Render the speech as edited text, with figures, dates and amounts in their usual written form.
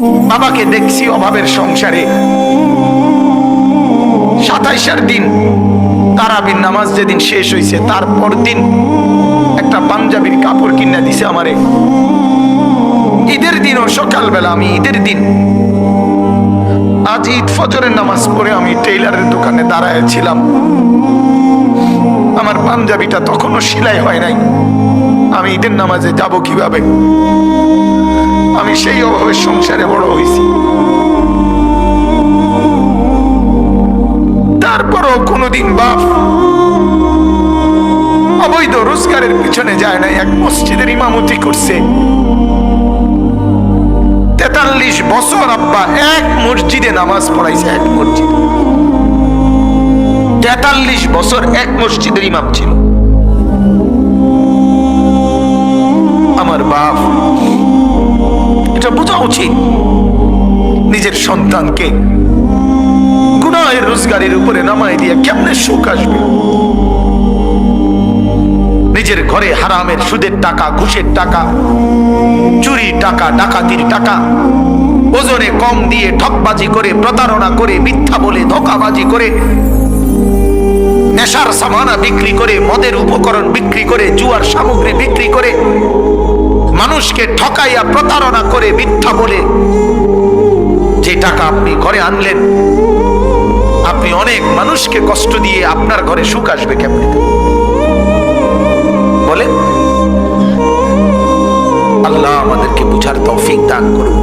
বাবাকে দেখছি অভাবের সংসারে 27 দিন তারাবির নামাজ যেদিন শেষ হয়েছে তারপর দিন একটা পাঞ্জাবির কাপড় কিনে দিছে আমারে। ঈদের দিনও সকালবেলা, আমি ঈদের দিন আজ ঈদ ফজরের নামাজ পড়ে আমি টেইলারের দোকানে দাঁড়ায় ছিলাম। আমার পাঞ্জাবিটা তখনও সেলাই হয় নাই। আমি ঈদের নামাজে যাব কিভাবে? আমি সেই অভাবের সংসারে বড় হয়েছি। তারপরও কোনোদিন বাপ অবৈধ রোজগারের পিছনে যায় নাই। এক মসজিদের ইমামতি করছে 43 বছর। আব্বা এক মসজিদে নামাজ পড়াইছে, এক মসজিদ। 43 বছর এক মসজিদের ইমাম ছিল আমার বাপ। এটা বোঝা উচিত নিজের সন্তানকে গুনাহের রোজগারের উপরে নামাই দিয়ে কেমনে সুখ আসবে? নিজের ঘরে হারামের সুদের টাকা, ঘুষের টাকা, চুরি টাকা, ডাকাতির টাকা, ওজনে কম দিয়ে ঠকবাজি করে, প্রতারণা করে, মিথ্যা বলে, ধোঁকাবাজি করে, নেশার সামানা বিক্রি করে, মদের উপকরণ বিক্রি করে, জুয়ার সামগ্রী বিক্রি করে, মানুষকে ঠকাইয়া প্রতারণা করে, মিথ্যা বলে যে টাকা আপনি ঘরে আনলেন, আপনি অনেক মানুষকে কষ্ট দিয়ে আপনার ঘরে সুখ আসবে কেমনে বলেন? আল্লাহ আমাদেরকে বুঝার তৌফিক দান করুন।